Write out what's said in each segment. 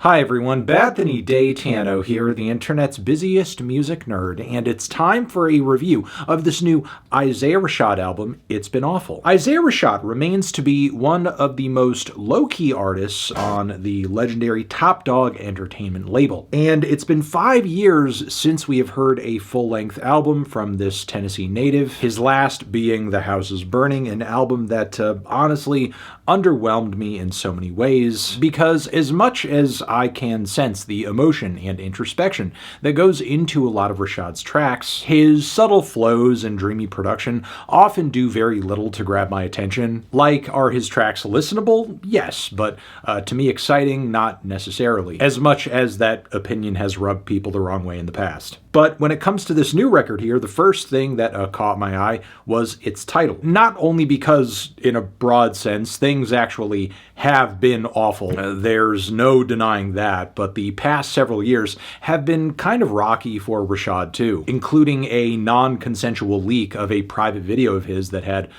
Hi everyone, Bethany Daytano here, the internet's busiest music nerd, and it's time for a review of this new Isaiah Rashad album, It's Been Awful. Isaiah Rashad remains to be one of the most low-key artists on the legendary Top Dog Entertainment label, and it's been 5 years since we have heard a full-length album from this Tennessee native, his last being The House is Burning, an album that honestly underwhelmed me in so many ways, because as much as I can sense the emotion and introspection that goes into a lot of Rashad's tracks, his subtle flows and dreamy production often do very little to grab my attention. Like, are his tracks listenable? Yes, but to me exciting? Not necessarily, as much as that opinion has rubbed people the wrong way in the past. But when it comes to this new record here, the first thing that caught my eye was its title. Not only because, in a broad sense, things actually have been awful, there's no denying that, but the past several years have been kind of rocky for Rashad too, including a non-consensual leak of a private video of his that had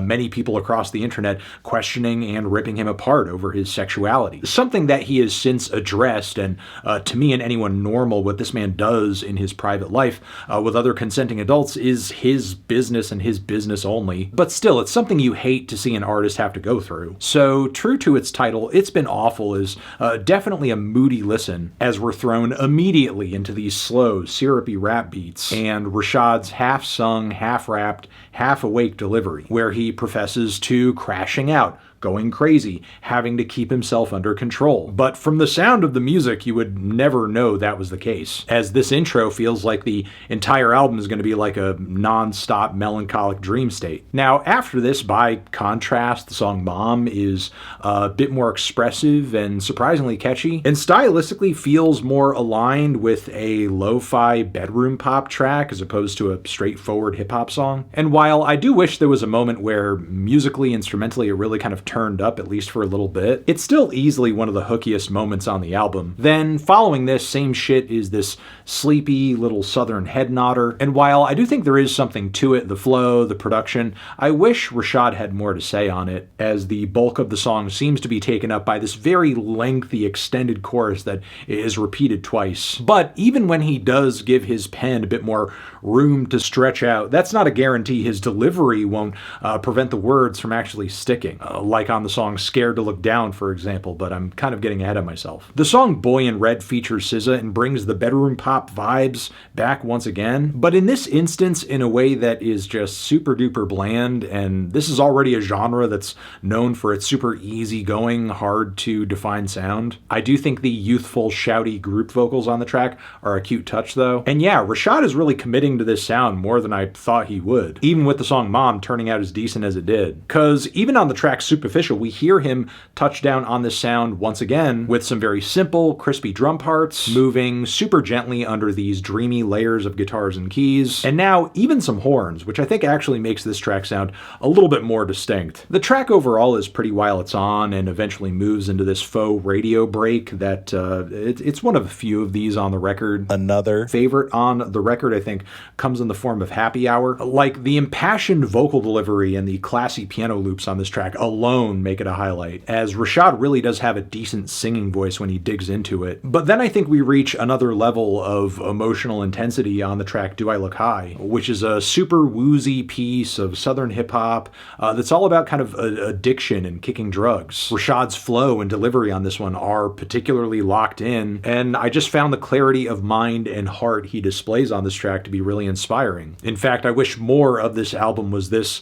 many people across the internet questioning and ripping him apart over his sexuality. Something that he has since addressed, and to me and anyone normal, what this man does in his private life with other consenting adults is his business and his business only. But still, it's something you hate to see an artist have to go through. So, true to its title, It's Been Awful is definitely a moody listen, as we're thrown immediately into these slow, syrupy rap beats and Rashad's half-sung, half-rapped, half-awake delivery, where he professes to crashing out, going crazy, having to keep himself under control. But from the sound of the music, you would never know that was the case, as this intro feels like the entire album is going to be like a non-stop melancholic dream state. Now, after this, by contrast, the song M.O.M is a bit more expressive and surprisingly catchy, and stylistically feels more aligned with a lo-fi bedroom pop track as opposed to a straightforward hip-hop song. And while I do wish there was a moment where musically, instrumentally, it really kind of turned up, at least for a little bit, it's still easily one of the hookiest moments on the album. Then, following this, same shit is this sleepy little southern head nodder, and while I do think there is something to it, the flow, the production, I wish Rashad had more to say on it, as the bulk of the song seems to be taken up by this very lengthy extended chorus that is repeated twice. But even when he does give his pen a bit more room to stretch out, that's not a guarantee his delivery won't prevent the words from actually sticking. Like on the song Scared to Look Down, for example, but I'm kind of getting ahead of myself. The song Boy in Red features SZA and brings the bedroom pop vibes back once again, but in this instance in a way that is just super duper bland, and this is already a genre that's known for its super easygoing, hard to define sound. I do think the youthful, shouty group vocals on the track are a cute touch though. And yeah, Rashad is really committing to this sound more than I thought he would, even with the song M.O.M turning out as decent as it did. Cause even on the track Superficial, we hear him touch down on this sound once again with some very simple, crispy drum parts, moving super gently under these dreamy layers of guitars and keys, and now even some horns, which I think actually makes this track sound a little bit more distinct. The track overall is pretty while it's on, and eventually moves into this faux radio break that it's one of a few of these on the record. Another favorite on the record, I think, comes in the form of Happy Hour. Like, the impassioned vocal delivery and the classy piano loops on this track alone make it a highlight, as Rashad really does have a decent singing voice when he digs into it. But then I think we reach another level of emotional intensity on the track Do I Look High, which is a super woozy piece of southern hip-hop that's all about kind of addiction and kicking drugs. Rashad's flow and delivery on this one are particularly locked in, and I just found the clarity of mind and heart he displays on this track to be really inspiring. In fact, I wish more of this album was this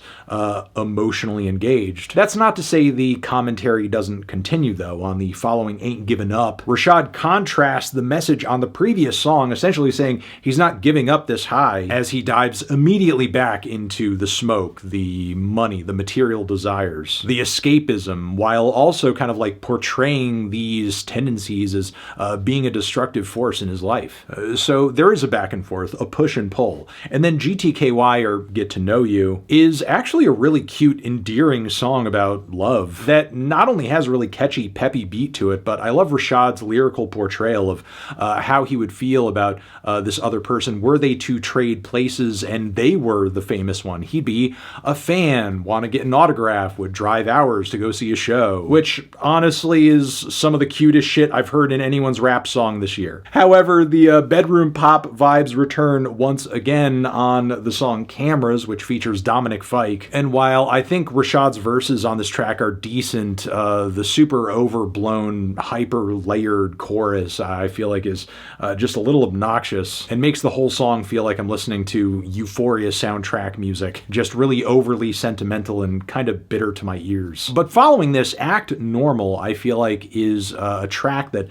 emotionally engaged. That's not to say the commentary doesn't continue though. On the following Ain't Given Up, Rashad contrasts the message on the previous song, essentially saying he's not giving up this high, as he dives immediately back into the smoke, the money, the material desires, the escapism, while also kind of like portraying these tendencies as being a destructive force in his life. So there is a back and forth, a push and pull. And then GTKY, or Get to Know You, is actually a really cute, endearing song about love that not only has a really catchy, peppy beat to it, but I love Rashad's lyrical portrayal of how he would feel about this other person were they to trade places and they were the famous one. He'd be a fan, want to get an autograph, would drive hours to go see a show, which honestly is some of the cutest shit I've heard in anyone's rap song this year. However, the bedroom pop vibes return once again on the song Cameras, which features Dominic Fike. And while I think Rashad's verses on this track are decent, the super overblown, hyper-layered chorus I feel like is just a little obnoxious and makes the whole song feel like I'm listening to Euphoria soundtrack music, just really overly sentimental and kind of bitter to my ears. But following this, Act Normal, I feel like is a track that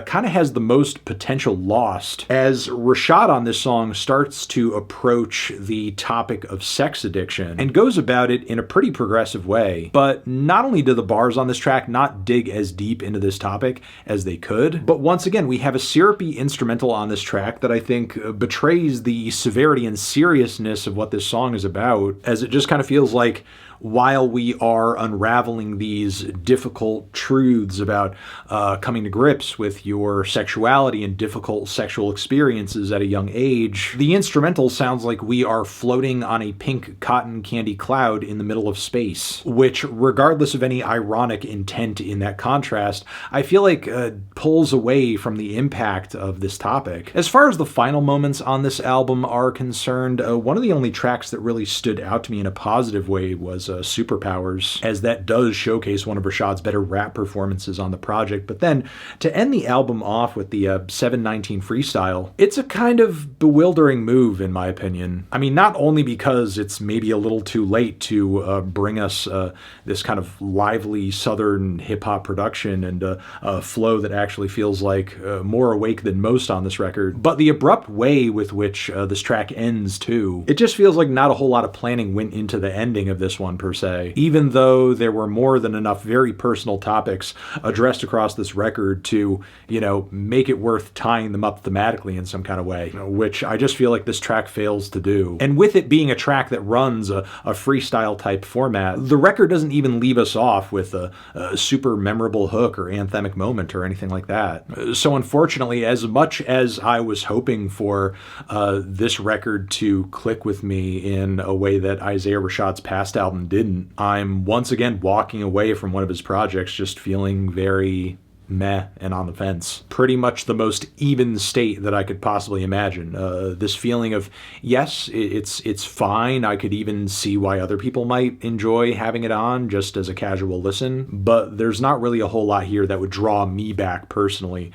kind of has the most potential lost, as Rashad on this song starts to approach the topic of sex addiction and goes about it in a pretty progressive way. But not only do the bars on this track not dig as deep into this topic as they could, but once again, we have a syrupy instrumental on this track that I think betrays the severity and seriousness of what this song is about, as it just kind of feels like while we are unraveling these difficult truths about coming to grips with your sexuality and difficult sexual experiences at a young age, the instrumental sounds like we are floating on a pink cotton candy cloud in the middle of space, which, regardless of any ironic intent in that contrast, I feel like pulls away from the impact of this topic. As far as the final moments on this album are concerned, one of the only tracks that really stood out to me in a positive way was Superpowers, as that does showcase one of Rashad's better rap performances on the project. But then to end the album off with the 719 freestyle, it's a kind of bewildering move in my opinion. I mean, not only because it's maybe a little too late to bring us this kind of lively southern hip-hop production and a flow that actually feels like more awake than most on this record, but the abrupt way with which this track ends too. It just feels like not a whole lot of planning went into the ending of this one per se, even though there were more than enough very personal topics addressed across this record to, you know, make it worth tying them up thematically in some kind of way, which I just feel like this track fails to do. And with it being a track that runs a freestyle type format, the record doesn't even leave us off with a super memorable hook or anthemic moment or anything like that. So unfortunately, as much as I was hoping for this record to click with me in a way that Isaiah Rashad's past album didn't, I'm once again walking away from one of his projects just feeling very meh and on the fence. Pretty much the most even state that I could possibly imagine. This feeling of, yes, it's fine. I could even see why other people might enjoy having it on just as a casual listen, but there's not really a whole lot here that would draw me back personally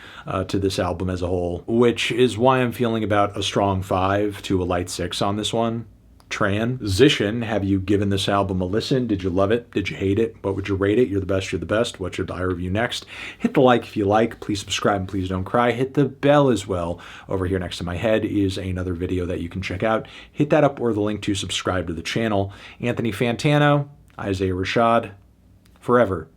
to this album as a whole, which is why I'm feeling about a strong 5 to a light 6 on this one. Transition, have you given this album a listen? Did you love it? Did you hate it? What would you rate it? You're the best, you're the best. What should I review next? Hit the like if you like. Please subscribe and please don't cry. Hit the bell as well. Over here next to my head is another video that you can check out. Hit that up or the link to subscribe to the channel. Anthony Fantano, Isaiah Rashad, forever